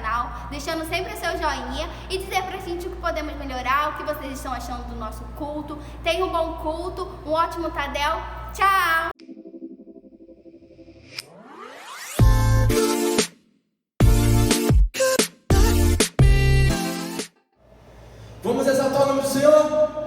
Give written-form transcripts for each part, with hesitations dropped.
canal, deixando sempre o seu joinha e dizer pra gente o que podemos melhorar, o que vocês estão achando do nosso culto. Tenha um bom culto, um ótimo Tadel. Tchau! Vamos exaltar o nome do Senhor?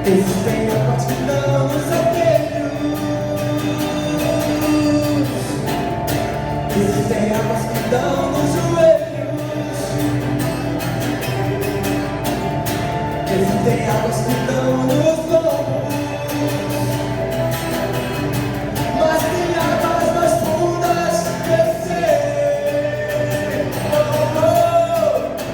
Existem águas que dão nos joelhos. Existem águas que dão nos joelhos. Existem águas que dão nos lombos. Mas tem águas mais fundas que descer. Oh, oh, oh, oh.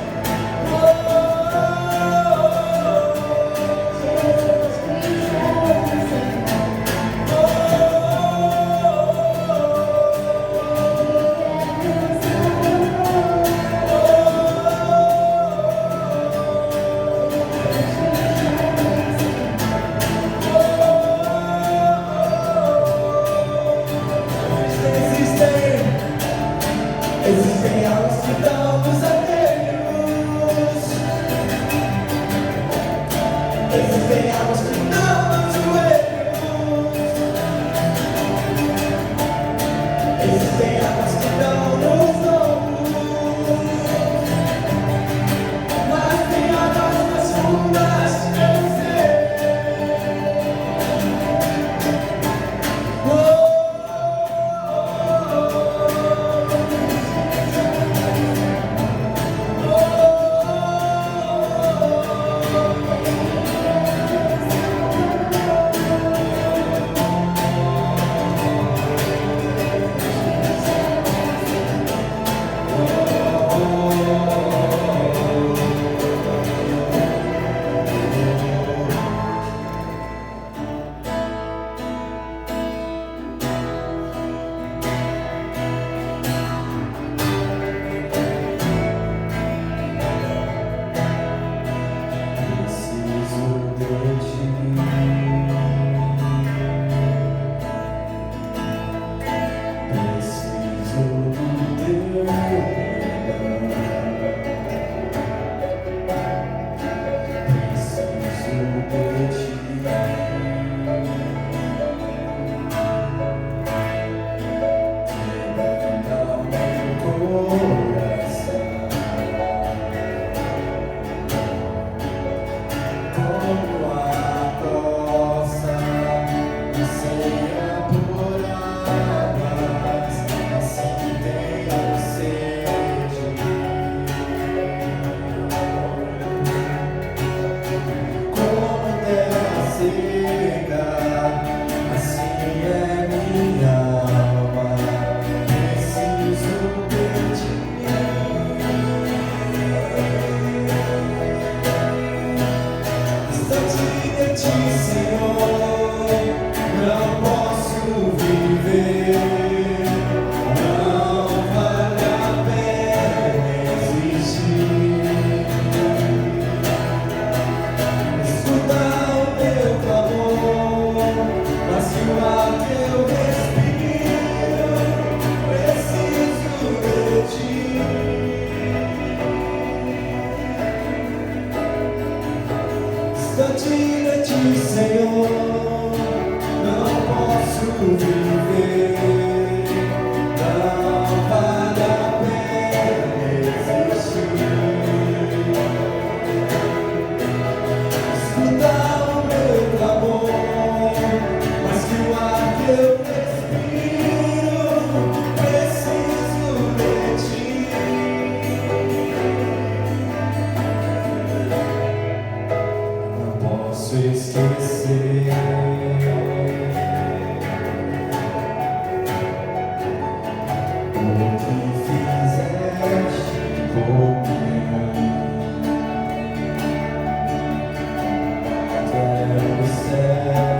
Como a poça anseia por águas, assim tenho sede. Como terra seca, assim é minha alma, preciso de ti. Distante de ti, Senhor, não posso viver, não vale a pena existir. Escuta o meu clamor, mas que o ar que eu respiro, preciso de ti. Distante de ti, Senhor, não posso viver, não vale a pena existir. Escuta o meu clamor, mas que o ar que eu respiro, preciso de ti. Não posso esquecer o que fizeste por mim. Até o céu,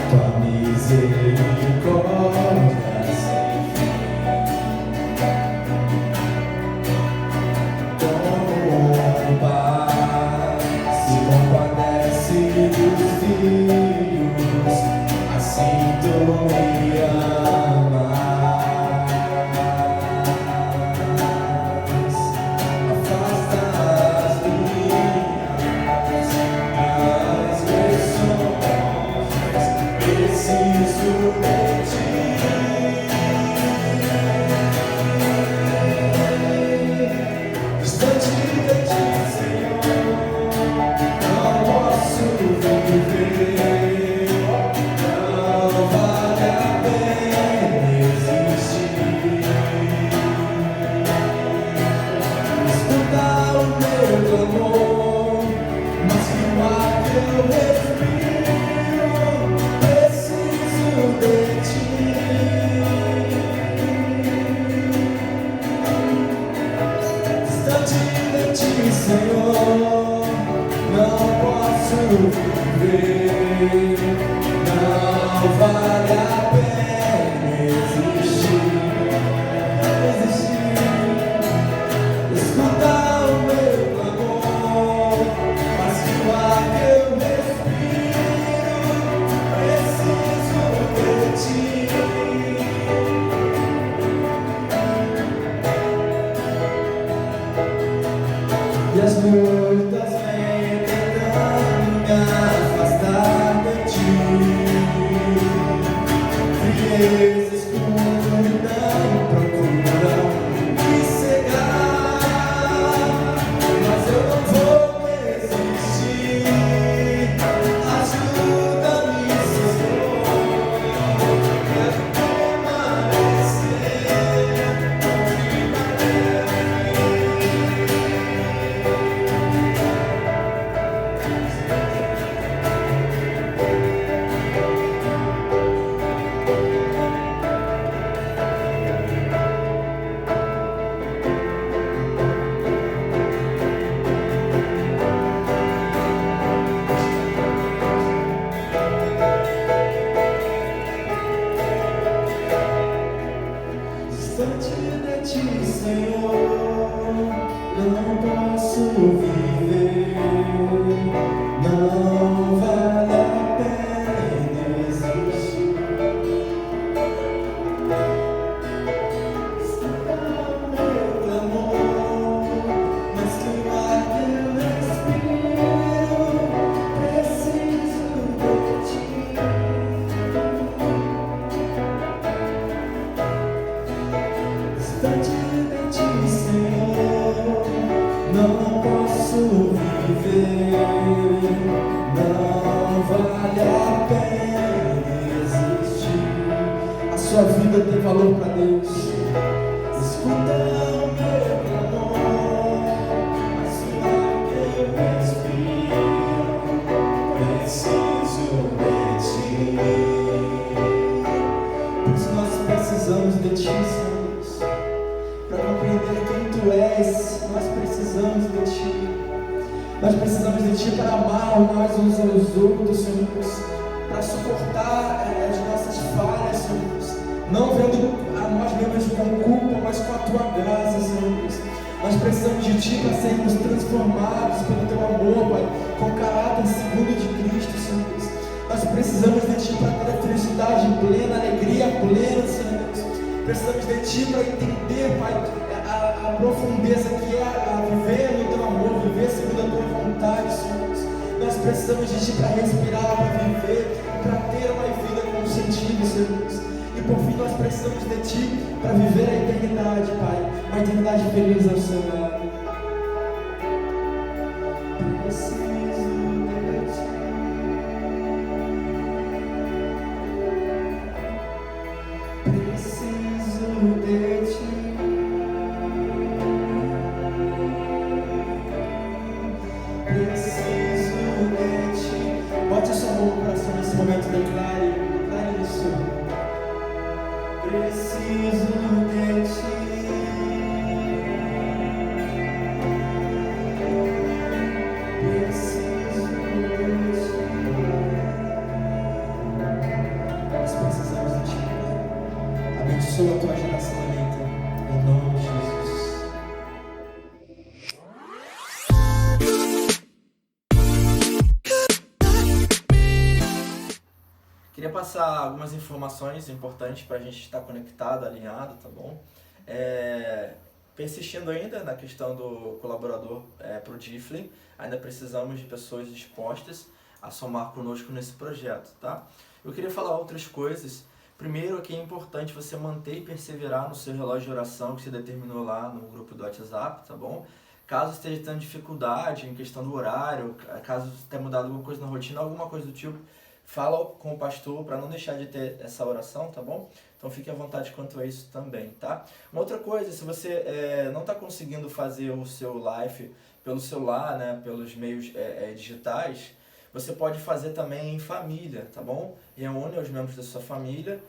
tua misericórdia sem fim. Como o pai se compadece dos filhos, assim tu me amas. Afasta as minhas transgressões, preciso de ti. Distante de ti, Senhor, não posso viver, não vale a pena existir. Escuta o meu clamor, mas que o ar que eu respiro, preciso de ti. Distante de ti, Senhor, não posso viver, não vale a pena existir. Escuta o meu clamor, mas que o ar que eu respiro, preciso de ti. E as lutas vêm tentando me afastar de ti. vale a pena existir. A sua vida tem valor para Deus. Escuta o meu clamor, mas o ar que eu respiro, preciso de ti. Por isso nós precisamos de ti, Senhor, para compreender quem tu és. Nós precisamos de ti. Nós precisamos de ti para amar mais uns aos outros, Senhor, para suportar as nossas falhas, Senhor, não vendo a nós mesmos com culpa, mas com a tua graça, Senhor. Nós precisamos de ti para sermos transformados pelo teu amor, Pai, com caráter segundo de Cristo, Senhor. Nós precisamos de ti para ter a felicidade plena, a alegria plena, Senhor. Precisamos de ti para entender, Pai, a profundeza que é a viver no teu amor, viver segundo a tua vontade, Senhor. Nós precisamos de ti para respirar, para viver, para ter uma vida com sentido, Senhor. E por fim nós precisamos de ti para viver a eternidade, Pai, uma eternidade feliz ao seu lado. Abençoa a tua geração lenta, em nome de Jesus. Queria passar algumas informações importantes para a gente estar conectado, alinhado, tá bom? Persistindo ainda na questão do colaborador para o DIFLE, ainda precisamos de pessoas dispostas a somar conosco nesse projeto, tá? Eu queria falar outras coisas. Primeiro, que é importante você manter e perseverar no seu relógio de oração que você determinou lá no grupo do WhatsApp, tá bom? Caso esteja tendo dificuldade em questão do horário, caso tenha mudado alguma coisa na rotina, alguma coisa do tipo, fala com o pastor para não deixar de ter essa oração, tá bom? Então fique à vontade quanto a isso também, tá? Uma outra coisa, se você não está conseguindo fazer o seu live pelo celular, né, pelos meios digitais, você pode fazer também em família, tá bom? Reúne os membros da sua família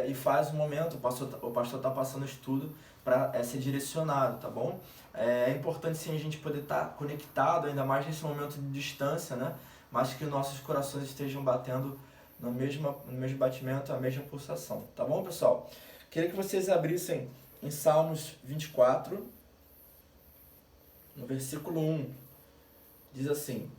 e faz um momento, o pastor está passando estudo para ser direcionado, tá bom? É importante sim a gente poder estar conectado, ainda mais nesse momento de distância, né? Mas que nossos corações estejam batendo no mesmo batimento, a mesma pulsação, tá bom, pessoal? Queria que vocês abrissem em Salmos 24, no versículo 1, diz assim: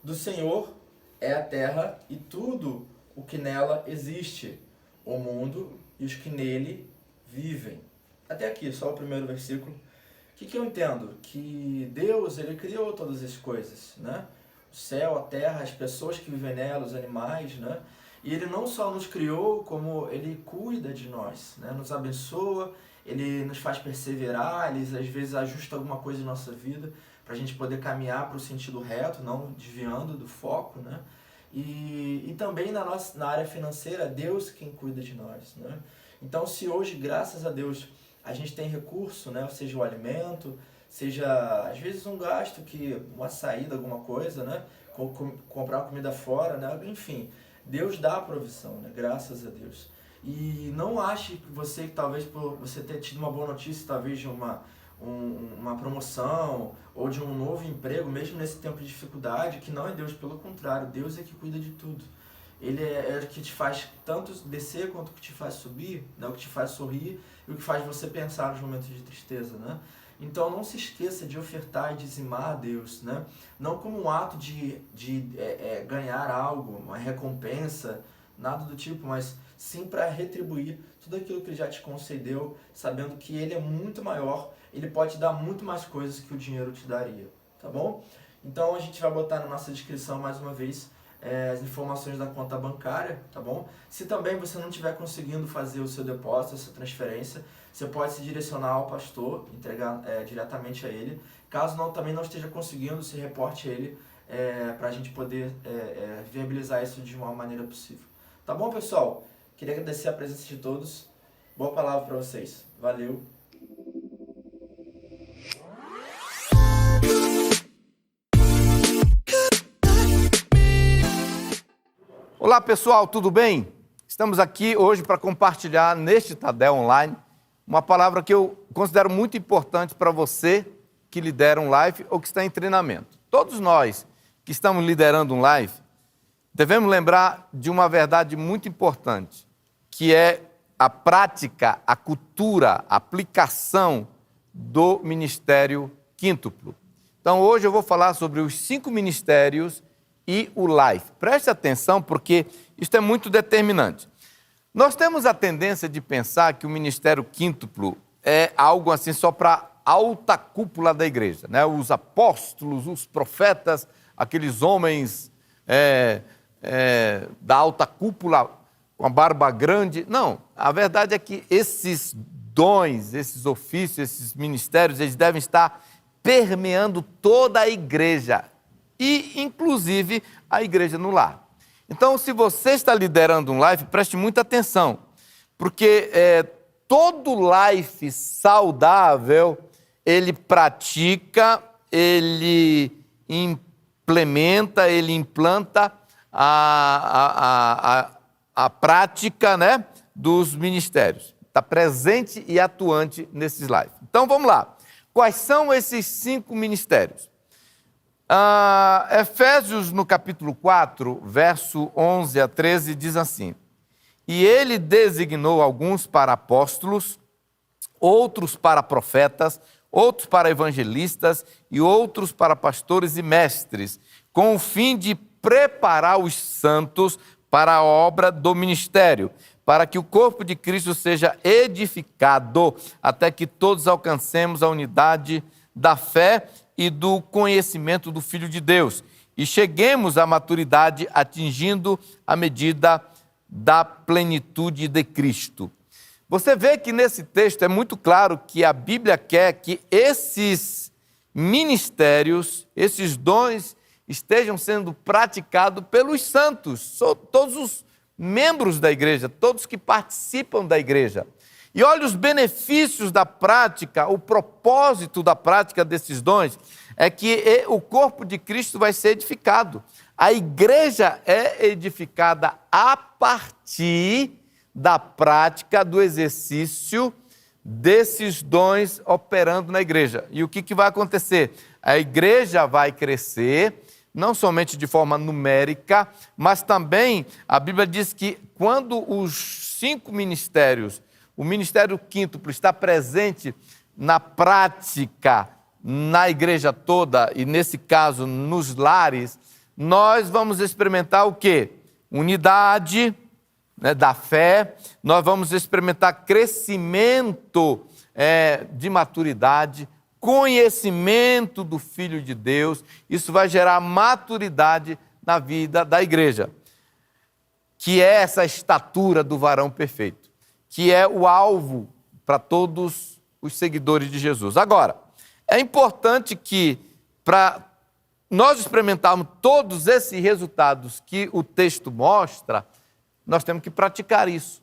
do Senhor é a terra e tudo o que nela existe, o mundo e os que nele vivem. Até aqui, só o primeiro versículo. O que eu entendo? Que Deus, Ele criou todas as coisas, né? O céu, a terra, as pessoas que vivem nela, os animais, né? E Ele não só nos criou, como Ele cuida de nós, né? Nos abençoa, Ele nos faz perseverar, Ele às vezes ajusta alguma coisa em nossa vida para a gente poder caminhar para o sentido reto, não desviando do foco, né? E também na área financeira, Deus quem cuida de nós, né? Então, se hoje, graças a Deus, a gente tem recurso, né? Seja o alimento, seja às vezes um gasto, uma saída, alguma coisa, né? Comprar uma comida fora, né? Enfim, Deus dá a provisão, né? Graças a Deus. E não ache que você, talvez por você ter tido uma boa notícia, talvez de uma promoção ou de um novo emprego, mesmo nesse tempo de dificuldade, que não é Deus, pelo contrário, Deus é que cuida de tudo. Ele é o que te faz tanto descer quanto o que te faz subir, né? O que te faz sorrir e o que faz você pensar nos momentos de tristeza, né? Então não se esqueça de ofertar e dizimar a Deus, né? Não como um ato de ganhar algo, uma recompensa, nada do tipo, mas sim para retribuir tudo aquilo que Ele já te concedeu, sabendo que Ele é muito maior, Ele pode dar muito mais coisas que o dinheiro te daria, tá bom? Então a gente vai botar na nossa descrição mais uma vez as informações da conta bancária, tá bom? Se também você não estiver conseguindo fazer o seu depósito, a sua transferência, você pode se direcionar ao pastor, entregar diretamente a ele. Caso também não esteja conseguindo, se reporte a ele para a gente poder viabilizar isso de uma maneira possível. Tá bom, pessoal? Queria agradecer a presença de todos. Boa palavra para vocês. Valeu! Olá pessoal, tudo bem? Estamos aqui hoje para compartilhar neste Tadel Online uma palavra que eu considero muito importante para você que lidera um live ou que está em treinamento. Todos nós que estamos liderando um live devemos lembrar de uma verdade muito importante, que é a prática, a cultura, a aplicação do ministério quíntuplo. Então hoje eu vou falar sobre os 5 ministérios e o life. Preste atenção porque isso é muito determinante. Nós temos a tendência de pensar que o ministério quíntuplo é algo assim só para a alta cúpula da igreja, né? Os apóstolos, os profetas, aqueles homens da alta cúpula com a barba grande. Não, a verdade é que esses dons, esses ofícios, esses ministérios, eles devem estar permeando toda a igreja e, inclusive, a igreja no lar. Então, se você está liderando um life, preste muita atenção, porque todo life saudável, ele pratica, ele implementa, ele implanta a prática, né, dos ministérios. Está presente e atuante nesses lives. Então, vamos lá. Quais são esses 5 ministérios? Efésios, no capítulo 4, verso 11 a 13, diz assim: E ele designou alguns para apóstolos, outros para profetas, outros para evangelistas e outros para pastores e mestres, com o fim de preparar os santos para a obra do ministério, para que o corpo de Cristo seja edificado, até que todos alcancemos a unidade da fé e do conhecimento do Filho de Deus, e cheguemos à maturidade, atingindo a medida da plenitude de Cristo. Você vê que nesse texto é muito claro que a Bíblia quer que esses ministérios, esses dons, estejam sendo praticados pelos santos, todos os membros da igreja, todos que participam da igreja. E olha os benefícios da prática, o propósito da prática desses dons é que o corpo de Cristo vai ser edificado. A igreja é edificada a partir da prática, do exercício desses dons operando na igreja. E o que vai acontecer? A igreja vai crescer, não somente de forma numérica, mas também a Bíblia diz que quando os 5 ministérios, o ministério quíntuplo está presente na prática, na igreja toda, e nesse caso nos lares, nós vamos experimentar o quê? Unidade, né, da fé, nós vamos experimentar crescimento de maturidade, conhecimento do Filho de Deus. Isso vai gerar maturidade na vida da igreja, que é essa estatura do varão perfeito, que é o alvo para todos os seguidores de Jesus. Agora, é importante que, para nós experimentarmos todos esses resultados que o texto mostra, nós temos que praticar isso.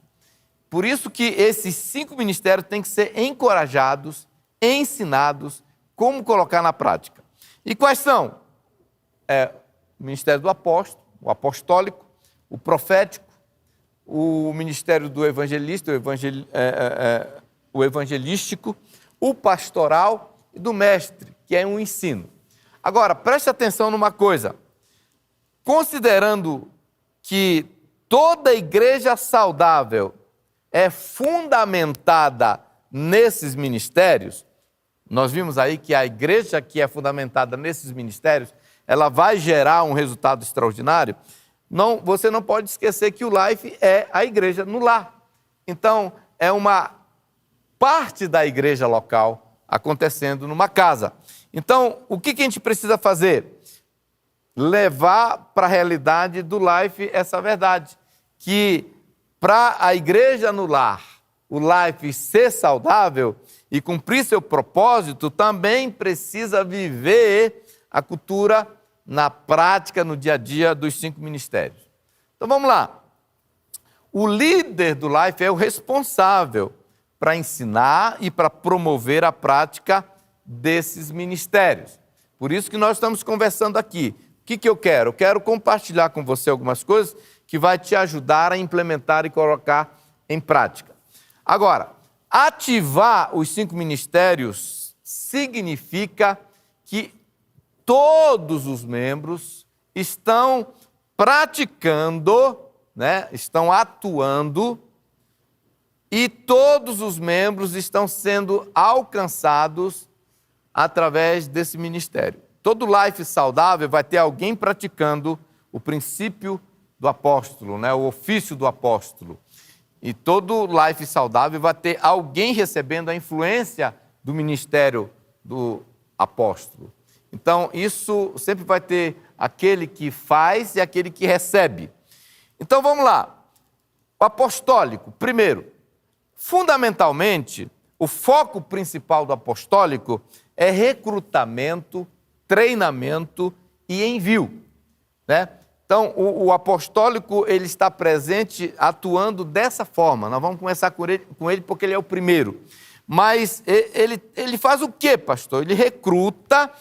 Por isso que esses 5 ministérios têm que ser encorajados, ensinados, como colocar na prática. E quais são? O ministério do apóstolo, o apostólico, o profético, o ministério do evangelista, o evangelístico, o pastoral e do mestre, que é um ensino. Agora, preste atenção numa coisa. Considerando que toda igreja saudável é fundamentada nesses ministérios, nós vimos aí que a igreja que é fundamentada nesses ministérios, ela vai gerar um resultado extraordinário. Não, você não pode esquecer que o Life é a igreja no lar. Então, é uma parte da igreja local acontecendo numa casa. Então, o que a gente precisa fazer? Levar para a realidade do Life essa verdade, que para a igreja no lar, o Life ser saudável e cumprir seu propósito, também precisa viver a cultura na prática, no dia a dia dos 5 ministérios. Então vamos lá. O líder do Life é o responsável para ensinar e para promover a prática desses ministérios. Por isso que nós estamos conversando aqui. O que eu quero? Eu quero compartilhar com você algumas coisas que vai te ajudar a implementar e colocar em prática. Agora, ativar os 5 ministérios significa que todos os membros estão praticando, né, estão atuando, e todos os membros estão sendo alcançados através desse ministério. Todo Life saudável vai ter alguém praticando o princípio do apóstolo, né, o ofício do apóstolo. E todo Life saudável vai ter alguém recebendo a influência do ministério do apóstolo. Então, isso sempre vai ter aquele que faz e aquele que recebe. Então, vamos lá. O apostólico, primeiro, fundamentalmente, o foco principal do apostólico é recrutamento, treinamento e envio, né? Então, o apostólico, ele está presente atuando dessa forma. Nós vamos começar com ele porque ele é o primeiro. Mas ele faz o quê, pastor? Ele recruta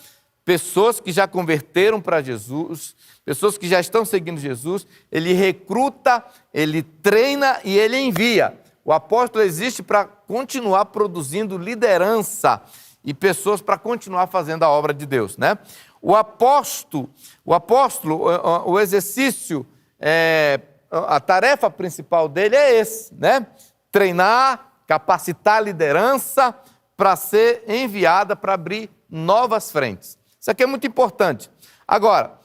pessoas que já converteram para Jesus, pessoas que já estão seguindo Jesus, ele recruta, ele treina e ele envia. O apóstolo existe para continuar produzindo liderança e pessoas para continuar fazendo a obra de Deus, né? O apóstolo, o exercício, a tarefa principal dele é esse, né? Treinar, capacitar a liderança para ser enviada para abrir novas frentes. Isso aqui é muito importante. Agora,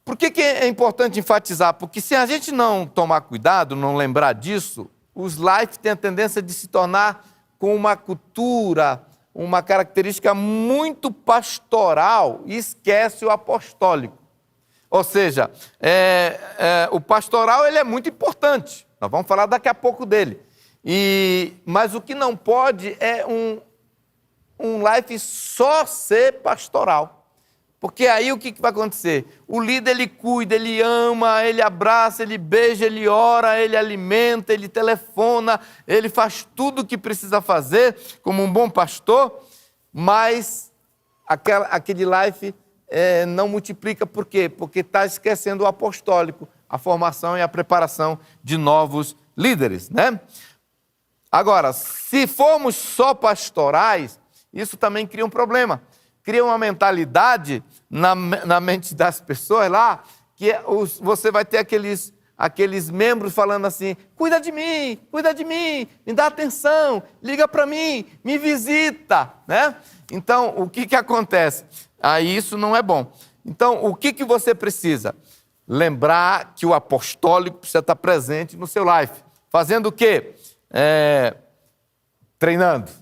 por que é importante enfatizar? Porque se a gente não tomar cuidado, não lembrar disso, os Life têm a tendência de se tornar com uma cultura, uma característica muito pastoral e esquece o apostólico. Ou seja, o pastoral ele é muito importante. Nós vamos falar daqui a pouco dele. Mas o que não pode é um Life só ser pastoral. Porque aí o que vai acontecer? O líder, ele cuida, ele ama, ele abraça, ele beija, ele ora, ele alimenta, ele telefona, ele faz tudo o que precisa fazer como um bom pastor, mas aquele Life não multiplica. Por quê? Porque está esquecendo o apostólico, a formação e a preparação de novos líderes, né? Agora, se formos só pastorais, isso também cria um problema. Cria uma mentalidade na mente das pessoas lá, que você vai ter aqueles membros falando assim, cuida de mim, me dá atenção, liga para mim, me visita, né? Então, o que acontece? Aí isso não é bom. Então, o que você precisa? Lembrar que o apostólico precisa estar presente no seu Life. Fazendo o quê? Treinando,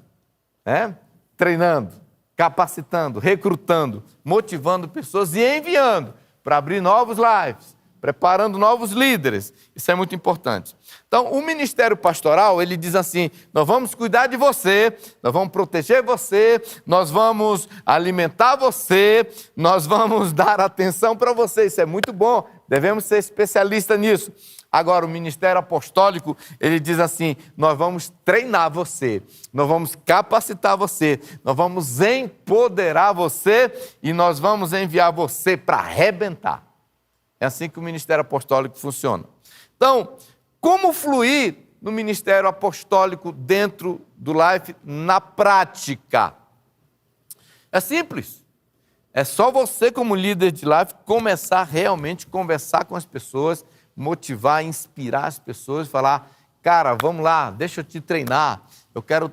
né? Treinando, capacitando, recrutando, motivando pessoas e enviando para abrir novos Lives, preparando novos líderes. Isso é muito importante. Então, o ministério pastoral, ele diz assim, nós vamos cuidar de você, nós vamos proteger você, nós vamos alimentar você, nós vamos dar atenção para você. Isso é muito bom, devemos ser especialistas nisso. Agora, o ministério apostólico, ele diz assim, nós vamos treinar você, nós vamos capacitar você, nós vamos empoderar você e nós vamos enviar você para arrebentar. É assim que o ministério apostólico funciona. Então, como fluir no ministério apostólico dentro do Life na prática? É simples. É só você, como líder de Life, começar realmente a conversar com as pessoas, motivar, inspirar as pessoas, falar, cara, vamos lá, deixa eu te treinar, eu quero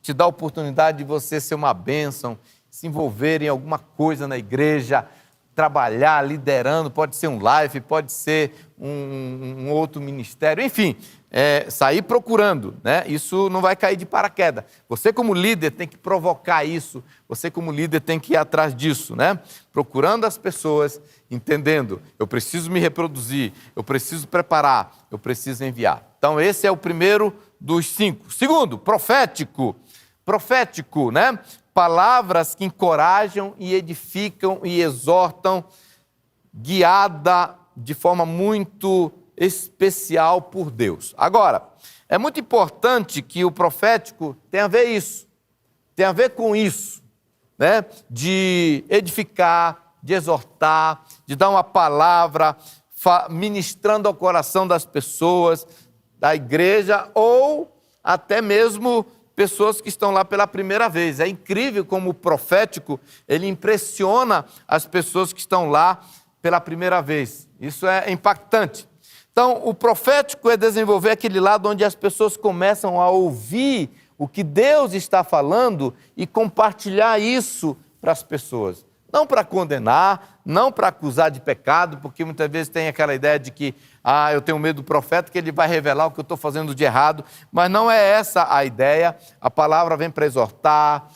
te dar a oportunidade de você ser uma bênção, se envolver em alguma coisa na igreja, trabalhar, liderando, pode ser um Life, pode ser um outro ministério, enfim, sair procurando, né? Isso não vai cair de paraquedas. Você como líder tem que provocar isso, você como líder tem que ir atrás disso, né? Procurando as pessoas, entendendo, eu preciso me reproduzir, eu preciso preparar, eu preciso enviar. Então esse é o primeiro dos 5. Segundo, profético, né? palavras que encorajam e edificam e exortam, guiada de forma muito especial por Deus. Agora, é muito importante que o profético tenha a ver isso, tenha a ver com isso, né? De edificar, de exortar, de dar uma palavra, ministrando ao coração das pessoas, da igreja, ou até mesmo pessoas que estão lá pela primeira vez. É incrível como o profético, ele impressiona as pessoas que estão lá pela primeira vez. Isso é impactante. Então, o profético é desenvolver aquele lado onde as pessoas começam a ouvir o que Deus está falando e compartilhar isso para as pessoas. Não para condenar, não para acusar de pecado, porque muitas vezes tem aquela ideia de que eu tenho medo do profeta, que ele vai revelar o que eu estou fazendo de errado, mas não é essa a ideia. A palavra vem para exortar,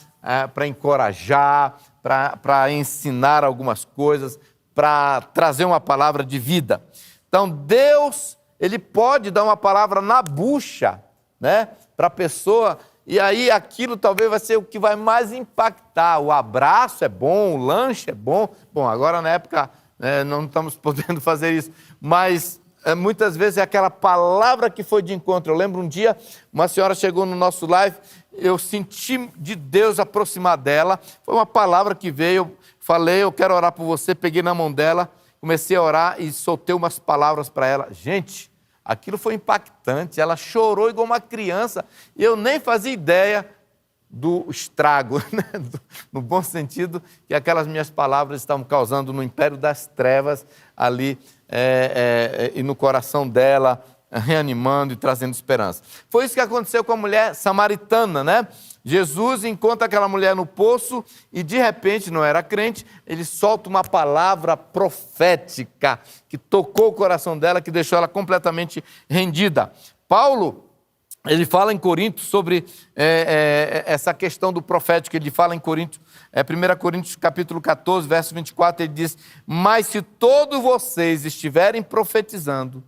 para encorajar, para ensinar algumas coisas, para trazer uma palavra de vida. Então, Deus, ele pode dar uma palavra na bucha, né, para a pessoa, e aí aquilo talvez vai ser o que vai mais impactar. O abraço é bom, o lanche é bom. Bom, agora na época não estamos podendo fazer isso, mas muitas vezes é aquela palavra que foi de encontro. Eu lembro um dia, uma senhora chegou no nosso live, eu senti de Deus aproximar dela, foi uma palavra que veio, eu falei, eu quero orar por você, peguei na mão dela, comecei a orar e soltei umas palavras para ela. Gente, aquilo foi impactante, ela chorou igual uma criança, e eu nem fazia ideia do estrago, né? No bom sentido, que aquelas minhas palavras estavam causando no império das trevas ali e no coração dela, reanimando e trazendo esperança. Foi isso que aconteceu com a mulher samaritana, né? Jesus encontra aquela mulher no poço e de repente, não era crente, ele solta uma palavra profética que tocou o coração dela, que deixou ela completamente rendida. Paulo, ele fala em Coríntios sobre essa questão do profético, ele fala em Coríntios, 1 Coríntios capítulo 14, verso 24, ele diz: mas se todos vocês estiverem profetizando,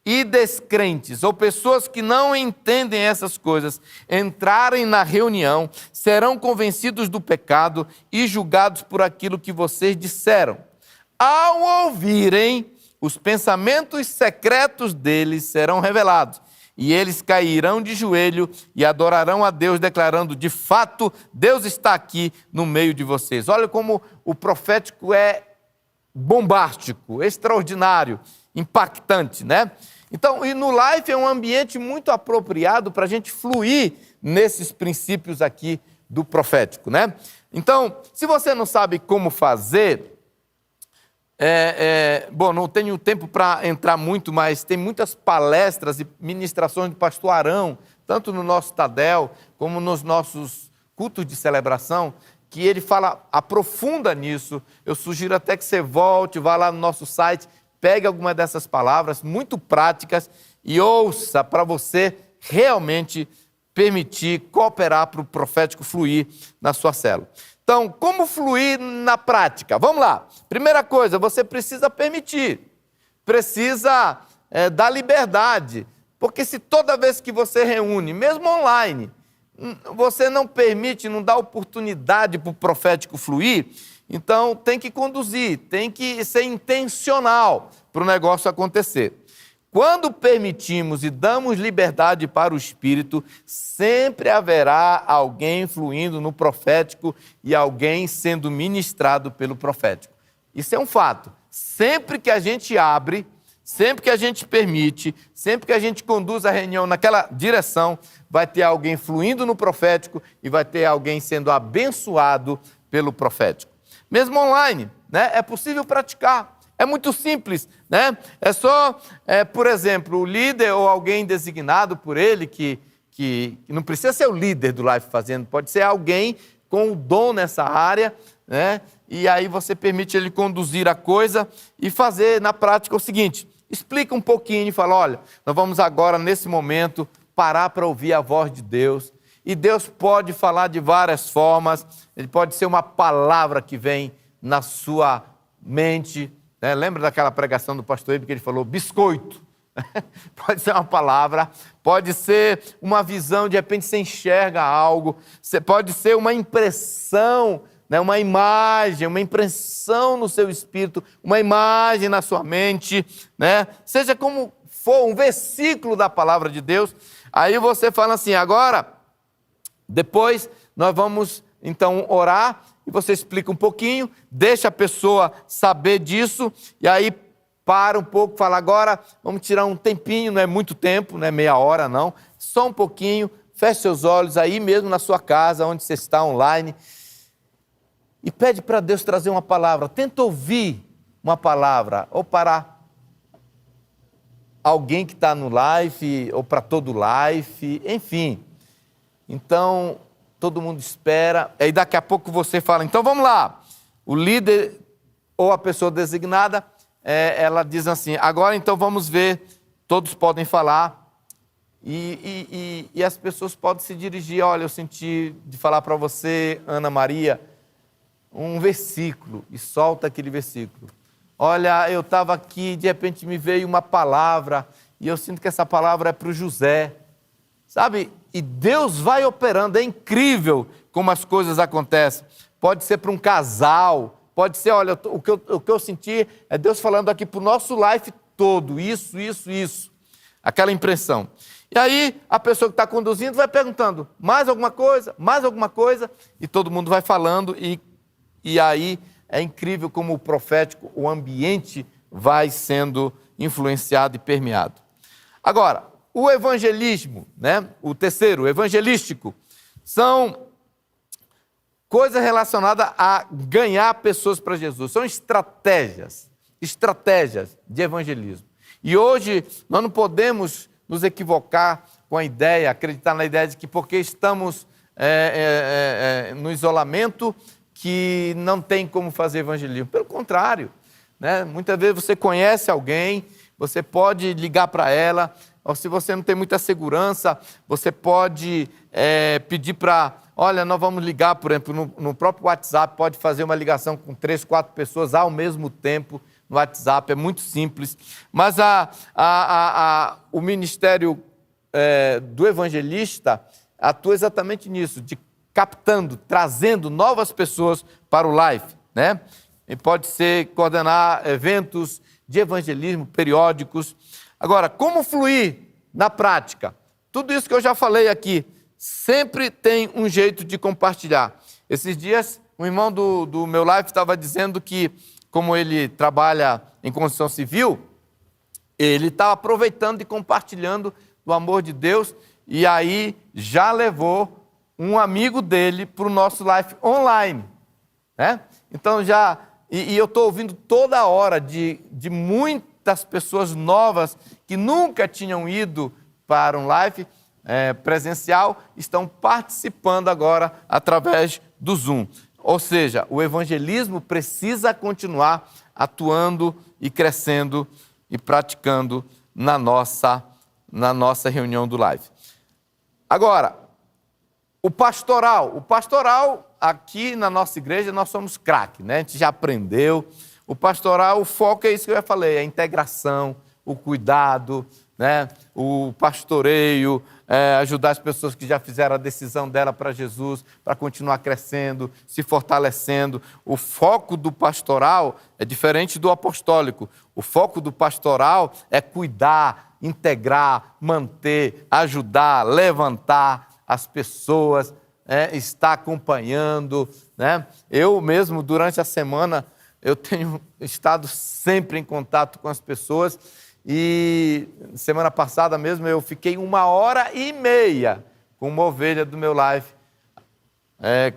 e descrentes, ou pessoas que não entendem essas coisas, entrarem na reunião, serão convencidos do pecado e julgados por aquilo que vocês disseram. Ao ouvirem, os pensamentos secretos deles serão revelados, e eles cairão de joelho e adorarão a Deus, declarando: de fato, Deus está aqui no meio de vocês. Olha como o profético é bombástico, extraordinário, impactante, né? Então, e no Life é um ambiente muito apropriado para a gente fluir nesses princípios aqui do profético, né? Então, se você não sabe como fazer, bom, não tenho tempo para entrar muito, mas tem muitas palestras e ministrações do pastor Arão, tanto no nosso Tadel, como nos nossos cultos de celebração, que ele fala, aprofunda nisso. Eu sugiro até que você volte, vá lá no nosso site, pegue alguma dessas palavras muito práticas e ouça para você realmente permitir cooperar para o profético fluir na sua célula. Então, como fluir na prática? Vamos lá. Primeira coisa, você precisa permitir, precisa dar liberdade, porque se toda vez que você reúne, mesmo online, você não permite, não dá oportunidade para o profético fluir, então tem que conduzir, tem que ser intencional para o negócio acontecer. Quando permitimos e damos liberdade para o Espírito, sempre haverá alguém fluindo no profético e alguém sendo ministrado pelo profético. Isso é um fato. Sempre que a gente abre, sempre que a gente permite, sempre que a gente conduz a reunião naquela direção, vai ter alguém fluindo no profético e vai ter alguém sendo abençoado pelo profético. Mesmo online, né? É possível praticar. É muito simples, né? É só, por exemplo, o líder ou alguém designado por ele, que não precisa ser o líder do Life Fazendo, pode ser alguém com o dom nessa área, né? E aí você permite ele conduzir a coisa e fazer na prática o seguinte: explica um pouquinho e fala: olha, nós vamos agora, nesse momento, parar para ouvir a voz de Deus. E Deus pode falar de várias formas, ele pode ser uma palavra que vem na sua mente, né? Lembra daquela pregação do pastor Ibe que ele falou biscoito, Pode ser uma palavra, pode ser uma visão, de repente você enxerga algo, pode ser uma impressão, né? Uma imagem, uma impressão no seu espírito, uma imagem na sua mente, né? Seja como for, um versículo da palavra de Deus. Aí você fala assim, agora, depois nós vamos então orar, e você explica um pouquinho, deixa a pessoa saber disso, e aí para um pouco, fala agora, vamos tirar um tempinho, não é muito tempo, não é meia hora não, só um pouquinho, feche seus olhos aí mesmo na sua casa, onde você está online, e pede para Deus trazer uma palavra, tenta ouvir uma palavra, ou para alguém que está no live, ou para todo live, enfim. Então, todo mundo espera, aí daqui a pouco você fala, então vamos lá, o líder ou a pessoa designada, ela diz assim, agora então vamos ver, todos podem falar, e as pessoas podem se dirigir, olha, eu senti de falar para você, Ana Maria, um versículo, e solta aquele versículo. Olha, eu estava aqui, de repente me veio uma palavra, e eu sinto que essa palavra é para o José, sabe? E Deus vai operando, é incrível como as coisas acontecem. Pode ser para um casal, pode ser, olha, o que eu senti é Deus falando aqui para o nosso life todo, isso, aquela impressão. E aí a pessoa que está conduzindo vai perguntando, mais alguma coisa, e todo mundo vai falando, e aí é incrível como o profético, o ambiente vai sendo influenciado e permeado. Agora, o evangelismo, né? O terceiro, o evangelístico, são coisas relacionadas a ganhar pessoas para Jesus. São estratégias de evangelismo. E hoje nós não podemos nos equivocar com a ideia, acreditar na ideia de que porque estamos no isolamento, que não tem como fazer evangelismo. Pelo contrário, né? Muitas vezes você conhece alguém, você pode ligar para ela, ou se você não tem muita segurança, você pode pedir para, olha, nós vamos ligar, por exemplo, no próprio WhatsApp, pode fazer uma ligação com 3, 4 pessoas ao mesmo tempo no WhatsApp, é muito simples. Mas o ministério do evangelista atua exatamente nisso, de captando, trazendo novas pessoas para o live, né? E pode ser coordenar eventos de evangelismo periódicos. Agora, como fluir na prática? Tudo isso que eu já falei aqui, sempre tem um jeito de compartilhar. Esses dias, um irmão do meu live estava dizendo que, como ele trabalha em construção civil, ele está aproveitando e compartilhando do amor de Deus, e aí já levou um amigo dele para o nosso live online, né? Então e eu estou ouvindo toda hora de muitas pessoas novas que nunca tinham ido para um live presencial, estão participando agora através do Zoom. Ou seja, o evangelismo precisa continuar atuando e crescendo e praticando na nossa reunião do live. Agora, o pastoral, aqui na nossa igreja, nós somos craque, né? A gente já aprendeu. O pastoral, o foco é isso que eu já falei, a integração, o cuidado, né? O pastoreio, ajudar as pessoas que já fizeram a decisão dela para Jesus, para continuar crescendo, se fortalecendo. O foco do pastoral é diferente do apostólico. O foco do pastoral é cuidar, integrar, manter, ajudar, levantar as pessoas, está acompanhando, né? Eu mesmo, durante a semana, eu tenho estado sempre em contato com as pessoas, e semana passada mesmo eu fiquei 1h30 com uma ovelha do meu live,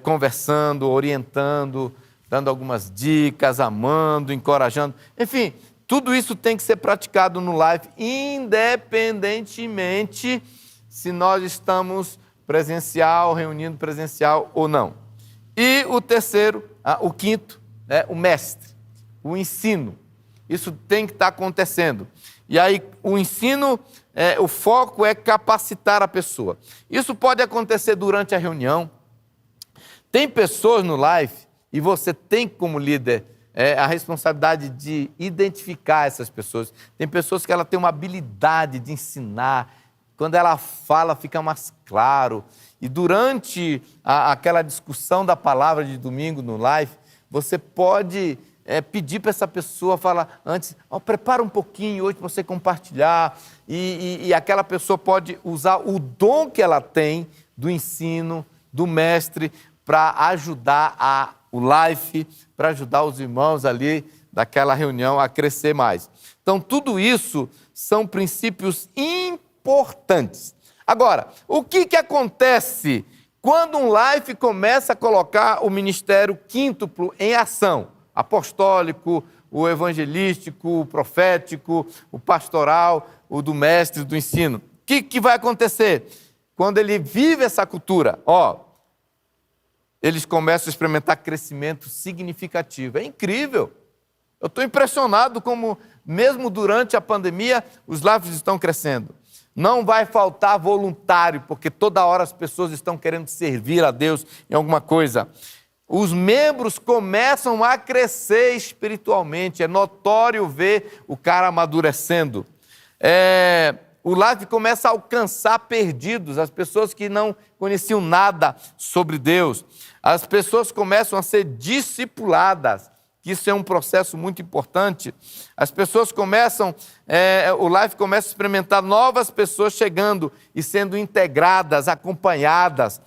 conversando, orientando, dando algumas dicas, amando, encorajando, enfim, tudo isso tem que ser praticado no live, independentemente se nós estamos presencial, reunindo presencial ou não. E o terceiro, o quinto, o mestre, o ensino. Isso tem que estar acontecendo. E aí o ensino, o foco é capacitar a pessoa. Isso pode acontecer durante a reunião. Tem pessoas no live, e você tem como líder a responsabilidade de identificar essas pessoas. Tem pessoas que ela tem uma habilidade de ensinar. Quando ela fala, fica mais claro. E durante aquela discussão da palavra de domingo no live, você pode pedir para essa pessoa, falar antes, prepara um pouquinho hoje para você compartilhar. E aquela pessoa pode usar o dom que ela tem do ensino, do mestre, para ajudar o life, para ajudar os irmãos ali daquela reunião a crescer mais. Então, tudo isso são princípios importantes. Agora, o que acontece quando um life começa a colocar o ministério quíntuplo em ação? Apostólico, o evangelístico, o profético, o pastoral, o do mestre, do ensino. O que vai acontecer? Quando ele vive essa cultura, eles começam a experimentar crescimento significativo. É incrível. Eu estou impressionado como, mesmo durante a pandemia, os lives estão crescendo. Não vai faltar voluntário, porque toda hora as pessoas estão querendo servir a Deus em alguma coisa. Os membros começam a crescer espiritualmente. É notório ver o cara amadurecendo. O live começa a alcançar perdidos, as pessoas que não conheciam nada sobre Deus. As pessoas começam a ser discipuladas, que isso é um processo muito importante. As pessoas começam, o live começa a experimentar novas pessoas chegando e sendo integradas, acompanhadas.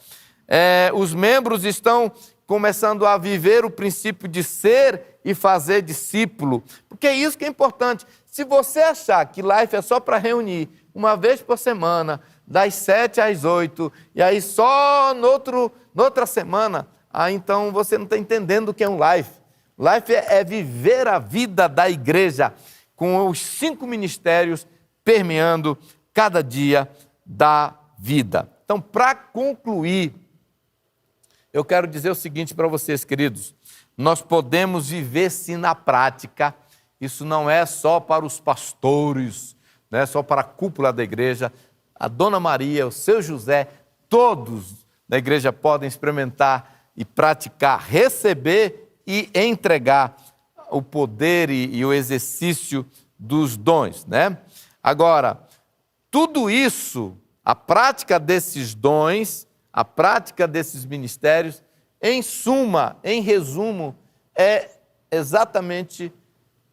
Os membros estão começando a viver o princípio de ser e fazer discípulo, porque é isso que é importante. Se você achar que life é só para reunir uma vez por semana, das 7 às 8, e aí só noutra semana, então você não está entendendo o que é um life. Life é viver a vida da igreja, com os 5 ministérios permeando cada dia da vida. Então, para concluir, eu quero dizer o seguinte para vocês, queridos. Nós podemos viver sim na prática. Isso não é só para os pastores, não é só para a cúpula da igreja. A Dona Maria, o seu José, todos da igreja podem experimentar e praticar, receber e entregar o poder e o exercício dos dons, né? Agora, tudo isso, a prática desses dons, a prática desses ministérios, em suma, em resumo,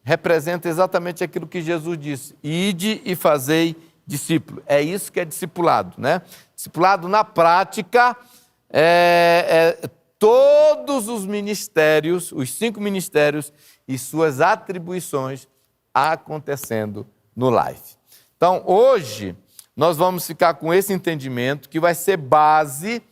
representa exatamente aquilo que Jesus disse: ide e fazei discípulo. É isso que é discipulado, né? Discipulado na prática todos os ministérios, os 5 ministérios e suas atribuições acontecendo no life. Então, hoje, nós vamos ficar com esse entendimento que vai ser base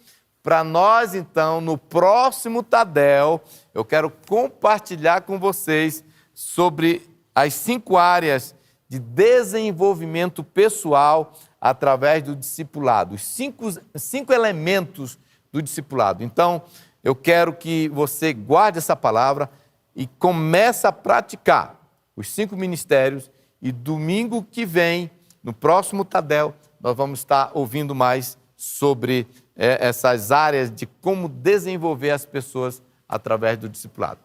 para nós, então, no próximo Tadel, eu quero compartilhar com vocês sobre as 5 áreas de desenvolvimento pessoal através do discipulado, os 5 elementos do discipulado. Então, eu quero que você guarde essa palavra e comece a praticar os 5 ministérios, e domingo que vem, no próximo Tadel, nós vamos estar ouvindo mais sobre essas áreas de como desenvolver as pessoas através do discipulado.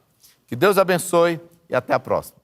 Que Deus abençoe e até a próxima.